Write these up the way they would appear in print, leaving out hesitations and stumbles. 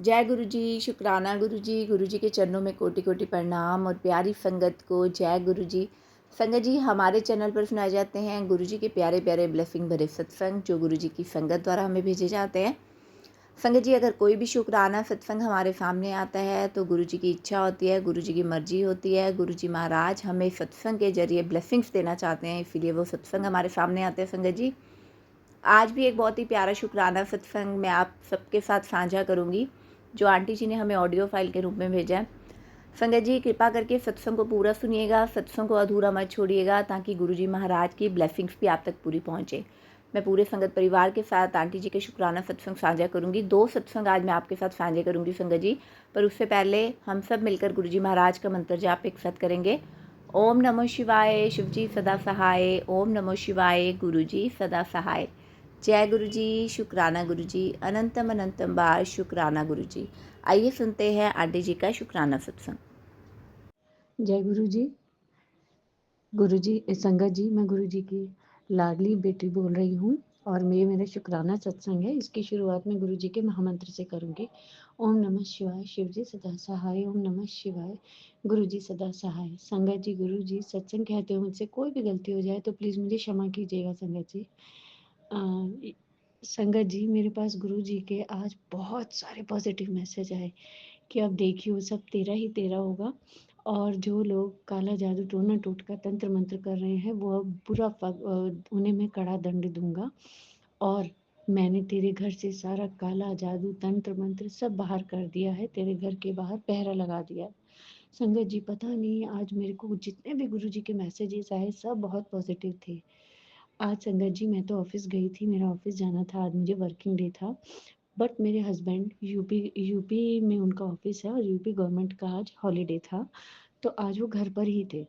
जय गुरु जी, शुक्राना गुरु जी के चरणों में कोटि कोटि प्रणाम और प्यारी संगत को जय गुरु जी। संगत जी, हमारे चैनल पर सुनाए जाते हैं गुरु जी के प्यारे प्यारे ब्लेसिंग भरे सत्संग जो गुरु जी की संगत द्वारा हमें भेजे जाते हैं। संगत जी, अगर कोई भी शुक्राना सत्संग हमारे सामने आता है तो गुरु जी की इच्छा होती है, गुरु जी की मर्जी होती है। गुरु जी महाराज हमें सत्संग के जरिए ब्लेसिंग्स देना चाहते हैं, इसीलिए वो सत्संग हमारे सामने आते हैं। संगत जी, आज भी एक बहुत ही प्यारा शुक्राना सत्संग मैं आप सबके साथ साझा करूंगी जो आंटी जी ने हमें ऑडियो फाइल के रूप में भेजा है। संगत जी, कृपा करके सत्संग को पूरा सुनिएगा, सत्संग को अधूरा मत छोड़िएगा ताकि गुरु जी महाराज की ब्लेसिंग्स भी आप तक पूरी पहुँचे। मैं पूरे संगत परिवार के साथ आंटी जी के शुक्राना सत्संग साझा करूंगी। 2 सत्संग आज मैं आपके साथ साझा करूंगी संगत जी, पर उससे पहले हम सब मिलकर गुरु जी महाराज का मंत्र जाप एक साथ करेंगे। ओम नमो शिवाय, शिव जी सदा सहाय। ओम नमो शिवाय, गुरु जी सदा सहाय। जय गुरु जी, शुक्राना गुरु जी, अनंतम अनंतम बार शुक्राना गुरु जी। आइए सुनते हैं आंटी जी का शुक्राना सत्संग। जय गुरु जी। गुरु जी संगत जी, मैं गुरु जी की लाडली बेटी बोल रही हूँ और ये मेरा शुक्राना सत्संग है। इसकी शुरुआत में गुरु जी के महामंत्र से करूँगी। ओम नमः शिवाय, शिव जी सदा सहाय। ओम नमः शिवाय, गुरु जी सदा सहाय। संगत जी, गुरु जी सत्संग कहते हुए मुझसे कोई भी गलती हो जाए तो प्लीज़ मुझे क्षमा कीजिएगा संगत जी। संगत जी, मेरे पास गुरु जी के आज बहुत सारे पॉजिटिव मैसेज आए कि अब देखिए वो सब तेरा ही तेरा होगा और जो लोग काला जादू टोना टोटका तंत्र मंत्र कर रहे हैं वो अब उन्हें मैं कड़ा दंड दूंगा और मैंने तेरे घर से सारा काला जादू तंत्र मंत्र सब बाहर कर दिया है, तेरे घर के बाहर पहरा लगा दिया है। संगत जी, पता नहीं आज मेरे को जितने भी गुरु जी के मैसेजेस आए सब बहुत पॉजिटिव थे। आज संगत जी मैं तो ऑफिस गई थी, मेरा ऑफिस जाना था, आज मुझे वर्किंग डे था। बट मेरे हस्बैंड यूपी में उनका ऑफिस है और यूपी गवर्नमेंट का आज हॉलीडे था, तो आज वो घर पर ही थे।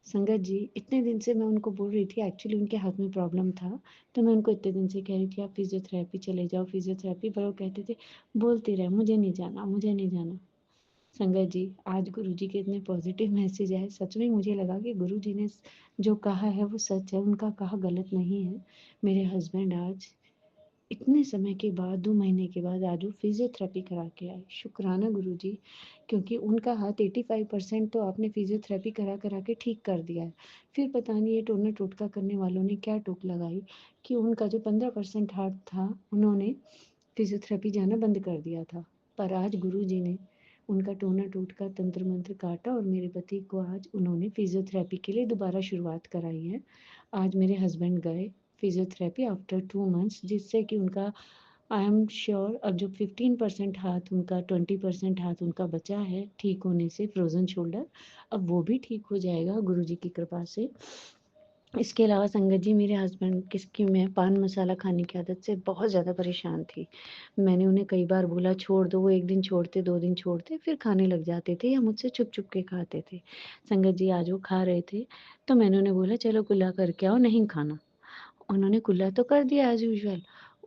संगत जी, इतने दिन से मैं उनको बोल रही थी, एक्चुअली उनके हाथ में प्रॉब्लम था, तो मैं उनको इतने दिन से कह रही थी आप फिजियोथेरेपी चले जाओ फिजियोथेरेपी, पर वो कहते थे बोलते रहे मुझे नहीं जाना मुझे नहीं जाना। संगत जी, आज गुरु जी के इतने पॉजिटिव मैसेज आए, सच में मुझे लगा कि गुरु जी ने जो कहा है वो सच है, उनका कहा गलत नहीं है। मेरे हस्बैंड आज इतने समय के बाद 2 महीने के बाद आज वो फिजियोथेरेपी करा के आए। शुक्राना गुरु जी, क्योंकि उनका हाथ 85% तो आपने फिजियोथेरेपी करा के ठीक कर दिया है। फिर पता नहीं ये टोना टोटका करने वालों ने क्या टोक लगाई कि उनका जो 15% हाथ था उन्होंने फिजियोथेरेपी जाना बंद कर दिया था। पर आज गुरु जी ने उनका टोना टोटका तंत्र मंत्र काटा और मेरे पति को आज उन्होंने फिजियोथेरेपी के लिए दोबारा शुरुआत कराई है। आज मेरे हस्बैंड गए फिजियोथेरेपी आफ्टर 2 मंथ्स, जिससे कि उनका आई एम श्योर अब जो 15% हाथ उनका 20% हाथ उनका बचा है ठीक होने से, फ्रोजन शोल्डर, अब वो भी ठीक हो जाएगा गुरु जी की कृपा से। इसके अलावा संगत जी, मेरे हस्बैंड किसकी मैं पान मसाला खाने की आदत से बहुत ज़्यादा परेशान थी। मैंने उन्हें कई बार बोला छोड़ दो, वो 1 दिन छोड़ते 2 दिन छोड़ते फिर खाने लग जाते थे या मुझसे छुप छुप के खाते थे। संगत जी, आज वो खा रहे थे तो मैंने उन्हें बोला चलो कुल्ला करके आओ, नहीं खाना। उन्होंने कुल्ला तो कर दिया एज़ यूजुअल।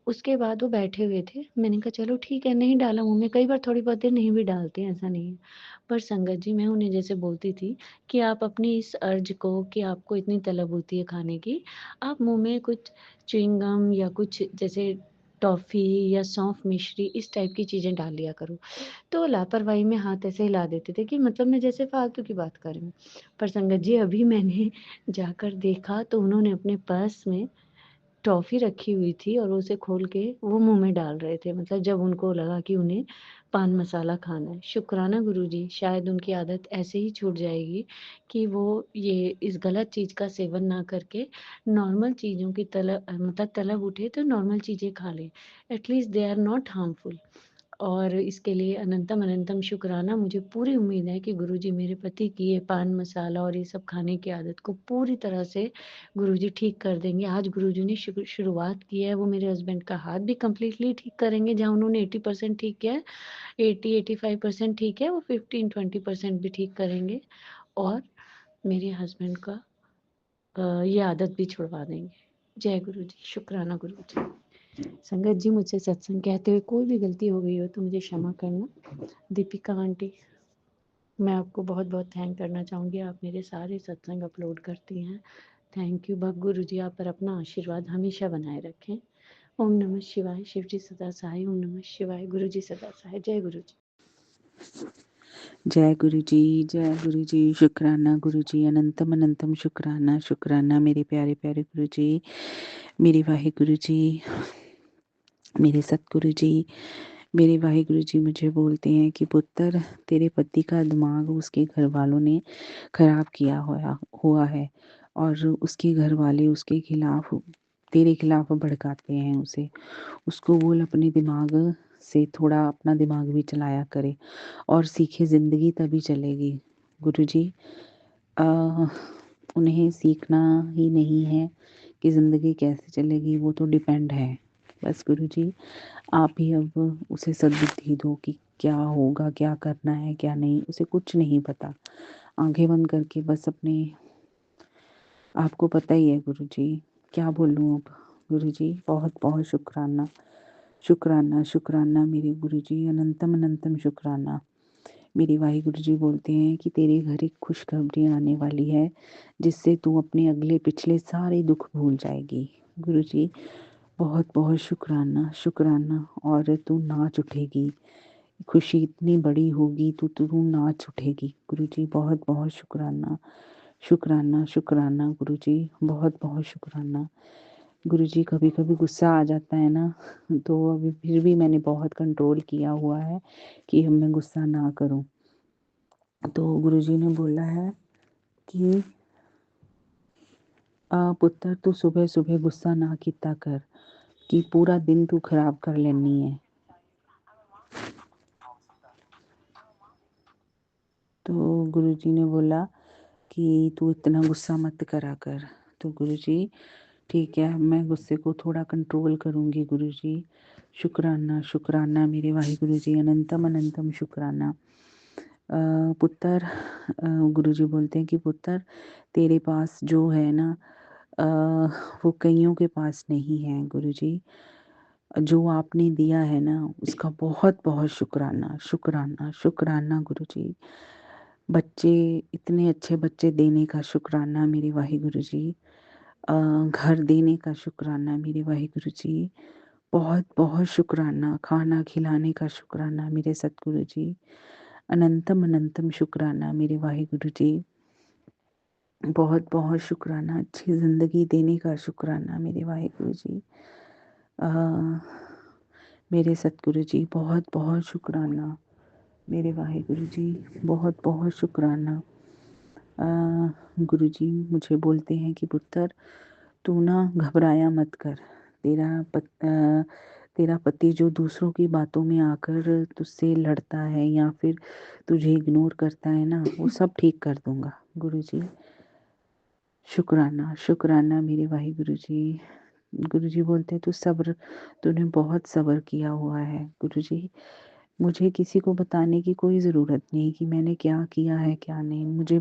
उसके बाद वो बैठे हुए थे। मैंने कहा चलो ठीक है, नहीं डाला मुँह में, कई बार थोड़ी बहुत देर नहीं भी डालते हैं, ऐसा नहीं है। पर संगत जी, मैं उन्हें जैसे बोलती थी कि आप अपनी इस अर्ज को कि आपको इतनी तलब होती है खाने की, आप मुँह में कुछ च्युइंग गम या कुछ जैसे टॉफ़ी या सौंफ मिश्री इस टाइप की चीज़ें डाल लिया करो। तो लापरवाही में हाथ ऐसे हिला देते थे कि मतलब मैं जैसे फालतू की बात कर रही हूँ। पर संगत जी, अभी मैंने जाकर देखा तो उन्होंने अपने पर्स में टॉफ़ी रखी हुई थी और उसे खोल के वो मुँह में डाल रहे थे, मतलब जब उनको लगा कि उन्हें पान मसाला खाना है। शुक्राना गुरुजी, शायद उनकी आदत ऐसे ही छूट जाएगी कि वो ये इस गलत चीज़ का सेवन ना करके नॉर्मल चीज़ों की मतलब तलब उठे तो नॉर्मल चीज़ें खा लें। At least they are not harmful. और इसके लिए अनंतम अनंतम शुक्राना। मुझे पूरी उम्मीद है कि गुरुजी मेरे पति की ये पान मसाला और ये सब खाने की आदत को पूरी तरह से गुरुजी ठीक कर देंगे। आज गुरुजी ने शुरुआत की है, वो मेरे हस्बैंड का हाथ भी कंप्लीटली ठीक करेंगे, जहाँ उन्होंने 80% ठीक किया है, 80-85% ठीक है, वो 15-20% भी ठीक करेंगे और मेरे हस्बैंड का ये आदत भी छुड़वा देंगे। जय गुरुजी, शुक्राना गुरुजी। संगत जी, मुझसे सत्संग कहते हुए कोई भी गलती हो गई हो तो मुझे क्षमा करना। दीपिका आंटी, मैं आपको बहुत-बहुत थैंक करना चाहूँगी, आप मेरे सारे सत्संग अपलोड करती हैं। Thank you. भग गुरु जी आप पर अपना आशीर्वाद हमेशा बनाए रखें। ओम नमः शिवाय। शिव जी सदा सहाय। ओम नमः शिवाय। गुरु जी सदा सहाय। जय गुरु जी। जय गुरु जी, जय गुरु जी। शुक्राना गुरु जी, अनंतम अनंतम शुक्राना। शुक्राना मेरे प्यारे प्यारे गुरु जी, मेरे वाहे गुरु जी, मेरे सतगुरु जी। मेरे वाहे गुरु जी मुझे बोलते हैं कि पुत्र, तेरे पति का दिमाग उसके घर वालों ने खराब किया हुआ है और उसके घर वाले उसके खिलाफ, तेरे खिलाफ भड़काते हैं उसे। उसको बोल अपने दिमाग से थोड़ा अपना दिमाग भी चलाया करे और सीखे, ज़िंदगी तभी चलेगी। गुरुजी, उन्हें सीखना ही नहीं है कि ज़िंदगी कैसे चलेगी, वो तो डिपेंड है। बस गुरुजी, आप ही अब उसे सद्बुद्धि दो कि क्या होगा, क्या करना है, क्या नहीं। उसे कुछ नहीं पता। आंखें बंद करके बस अपने, आपको पता ही है गुरुजी, क्या बोलूँ अब। गुरुजी बहुत बहुत शुक्राना, शुक्राना शुक्राना मेरे गुरुजी, अनंतम अनंतम शुक्राना। मेरे वाहे गुरु जी बोलते हैं कि तेरे घर एक खुशखबरी आने वाली है, जिससे तू अपने अगले पिछले सारे दुख भूल जाएगी। गुरु जी बहुत बहुत शुक्राना, शुक्राना। और तू नाच उठेगी, खुशी इतनी बड़ी होगी, तू नाच उठेगी। गुरु जी बहुत बहुत शुक्राना, शुक्राना शुक्राना। गुरु जी बहुत बहुत शुक्राना। गुरु जी कभी कभी गुस्सा आ जाता है ना, तो अभी फिर भी मैंने बहुत कंट्रोल किया हुआ है कि अब मैं गुस्सा ना करूं। तो गुरुजी ने बोला है कि पुत्र, तू सुबह सुबह गुस्सा ना किया कर कि पूरा दिन तू खराब कर लेनी है। तो गुरुजी ने बोला कि तू इतना गुस्सा मत करा कर। तो गुरुजी ठीक है, मैं गुस्से को थोड़ा कंट्रोल करूँगी गुरुजी। शुक्राना शुक्राना मेरे वाहिगुरु जी, अनंतम अनंतम शुक्राना। पुत्र, गुरुजी बोलते हैं कि पुत्र, तेरे पास जो है ना, अ, वो कईयों के पास नहीं है गुरुजी। जो आपने दिया है ना, उसका बहुत बहुत शुक्राना, शुक्राना शुक्राना गुरुजी। बच्चे, इतने अच्छे बच्चे देने का शुक्राना मेरे वाहिगुरु जी। घर देने का शुक्राना मेरे वाहिगुरु जी। बहुत बहुत शुक्राना, खाना खिलाने का शुक्राना मेरे सतगुरु जी। अनंतम अनंतम शुक्राना मेरे वाहिगुरु जी। बहुत बहुत शुक्राना, अच्छी ज़िंदगी देने का शुक्राना मेरे वाहिगुरु जी। मेरे सतगुरु जी बहुत बहुत शुक्राना, मेरे वाहिगुरु जी बहुत बहुत शुक्राना। गुरु जी मुझे बोलते हैं कि पुत्र, तू ना घबराया मत कर। तेरा पति जो दूसरों की बातों में आकर तुझसे लड़ता है या फिर तुझे इग्नोर करता है ना, वो सब ठीक कर दूंगा। गुरु जी शुक्राना, शुक्राना मेरे वाहिगुरु जी। गुरु जी बोलते हैं तूने बहुत सब्र किया हुआ है। गुरु जी मुझे किसी को बताने की कोई ज़रूरत नहीं कि मैंने क्या किया है क्या नहीं। मुझे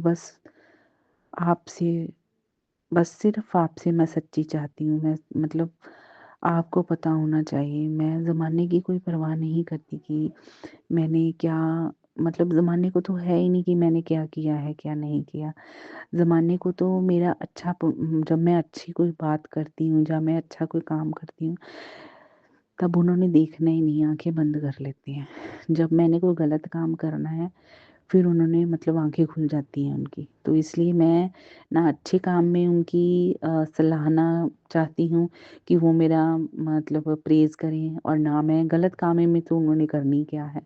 आपसे बस सिर्फ आपसे मैं सच्ची चाहती हूँ। मैं मतलब आपको पता होना चाहिए, मैं ज़माने की कोई परवाह नहीं करती कि मैंने क्या, मतलब ज़माने को तो है ही नहीं कि मैंने क्या किया है क्या नहीं किया। ज़माने को तो मेरा जब मैं अच्छी कोई बात करती हूँ, जब मैं अच्छा कोई काम करती हूँ, तब उन्होंने देखना ही नहीं, आंखें बंद कर लेते हैं। जब मैंने कोई गलत काम करना है, फिर उन्होंने मतलब आंखें खुल जाती हैं उनकी। तो इसलिए मैं ना अच्छे काम में उनकी सराहना चाहती हूँ कि वो मेरा मतलब प्रेज़ करें, और ना मैं गलत काम में तो उन्होंने करनी क्या है।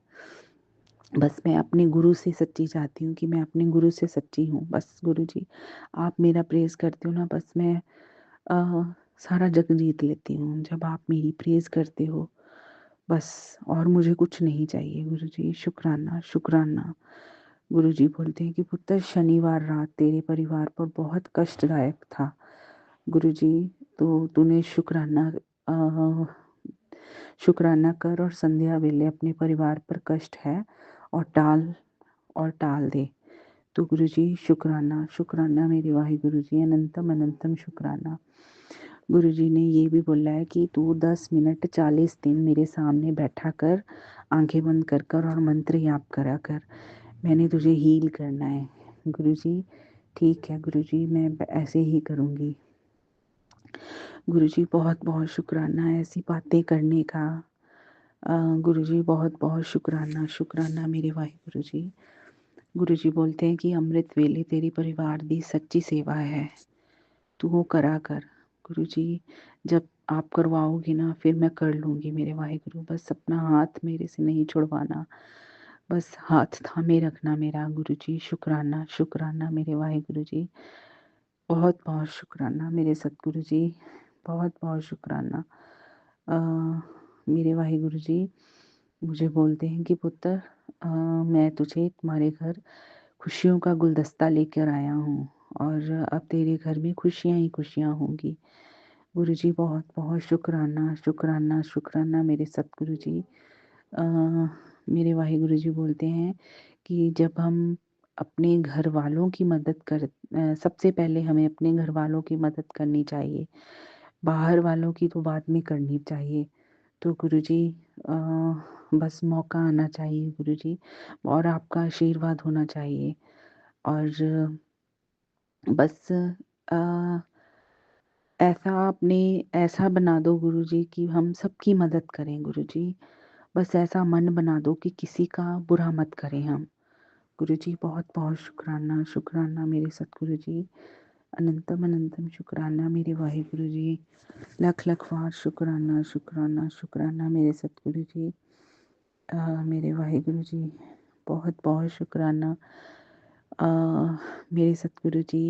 बस मैं अपने गुरु से सच्ची चाहती हूँ कि मैं अपने गुरु से सच्ची हूँ। बस गुरु जी आप मेरा प्रेज़ करते हो ना, बस मैं सारा जग जीत लेती हूँ जब आप मेरी प्रेज़ करते हो। बस और मुझे कुछ नहीं चाहिए गुरु जी। शुक्राना शुक्राना। गुरु जी बोलते हैं कि पुत्र, शनिवार रात तेरे परिवार पर बहुत कष्टदायक था। गुरु जी तो तूने शुक्राना कर और संध्या वेले अपने परिवार पर कष्ट है और टाल दे। तो गुरु जी शुक्राना, शुक्राना मेरे वाहिगुरु जी, अनंतम अनंतम शुक्राना। गुरु जी ने ये भी बोला है कि तू 10 मिनट 40 दिन मेरे सामने बैठा कर, आंखें बंद कर कर और मंत्र याद करा कर। मैंने तुझे हील करना है। गुरु जी ठीक है गुरु जी, मैं ऐसे ही करूँगी। गुरुजी बहुत-बहुत शुक्राना ऐसी बातें करने का। गुरुजी बहुत-बहुत शुक्राना, शुक्राना मेरे वाहिगुरु जी। गुरुजी बोलते हैं कि अमृत वेले तेरी परिवार दी सच्ची सेवा है, तू वो करा कर। गुरुजी जब आप करवाओगे ना फिर मैं कर लूँगी मेरे वाहिगुरु, बस अपना हाथ मेरे से नहीं छुड़वाना, बस हाथ थामे रखना मेरा। गुरुजी शुक्राना, शुक्राना मेरे वाहिगुरु जी। बहुत-बहुत शुक्राना मेरे सतगुरु जी, बहुत-बहुत शुक्राना। अ, मेरे वाहिगुरु जी मुझे बोलते हैं कि पुत्र मैं तुझे तुम्हारे घर खुशियों का गुलदस्ता लेकर आया हूँ और अब तेरे घर में खुशियाँ ही खुशियाँ होंगी। गुरुजी बहुत-बहुत शुक्राना, शुक्राना, शुक्राना मेरे सतगुरु जी। अ, मेरे वाहिगुरु जी बोलते हैं कि जब हम अपने घर वालों की सबसे पहले हमें अपने घर वालों की मदद करनी चाहिए, बाहर वालों की तो बाद में करनी चाहिए। तो गुरुजी अ, बस मौका आना चाहिए गुरुजी और आपका आशीर्वाद होना चाहिए और बस ऐसा बना दो गुरुजी कि हम सबकी मदद करें गुरुजी। बस ऐसा मन बना दो कि किसी का बुरा मत करें हम। गुरुजी बहुत-बहुत शुक्राना, शुक्राना मेरे सतगुरु जी। अनंतम अनंतम शुक्राना मेरे वाहिगुरु जी। लख-लख बार शुक्राना, शुक्राना, शुक्राना मेरे सतगुरु जी। मेरे वाहिगुरु जी बहुत-बहुत शुक्राना। अ, मेरे सतगुरु जी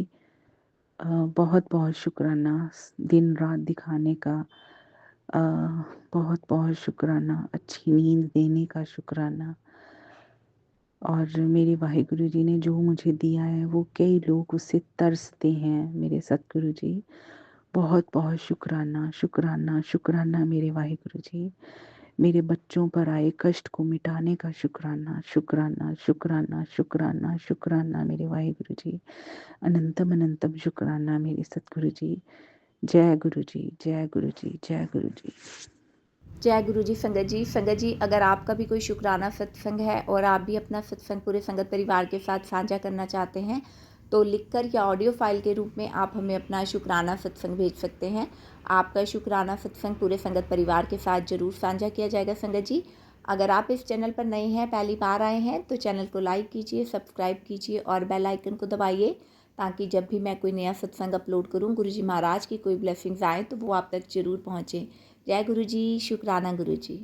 बहुत-बहुत शुक्राना दिन रात दिखाने का। अ, बहुत-बहुत शुक्राना अच्छी नींद देने का शुक्राना। और मेरे वाहिगुरु जी ने जो मुझे दिया है वो कई लोग उससे तरसते हैं मेरे सतगुरु जी। बहुत-बहुत शुक्राना, शुक्राना, शुक्राना मेरे वाहिगुरु जी। मेरे बच्चों पर आए कष्ट को मिटाने का शुक्राना, शुक्राना, शुक्राना, शुक्राना, शुक्राना मेरे वाहिगुरु जी। अनंतम अनंतम शुक्राना मेरे सतगुरु जी। जय गुरु जी, जय गुरु जी, जय गुरु जी। जय गुरु जी। संगत जी अगर आपका भी कोई शुक्राना सत्संग है और आप भी अपना सत्संग पूरे संगत परिवार के साथ साझा करना चाहते हैं तो लिखकर या ऑडियो फाइल के रूप में आप हमें अपना शुक्राना सत्संग भेज सकते हैं। आपका शुक्राना सत्संग पूरे संगत परिवार के साथ ज़रूर साझा किया जाएगा संगत जी। अगर आप इस चैनल पर नए हैं, पहली बार आए हैं तो चैनल को लाइक कीजिए, सब्सक्राइब कीजिए और बेल आइकन को दबाइए ताकि जब भी मैं कोई नया सत्संग अपलोड करूं, गुरु जी महाराज की कोई ब्लेसिंग्स आए तो वो आप तक ज़रूर पहुँचे। जय गुरु जी, शुक्राना गुरु जी।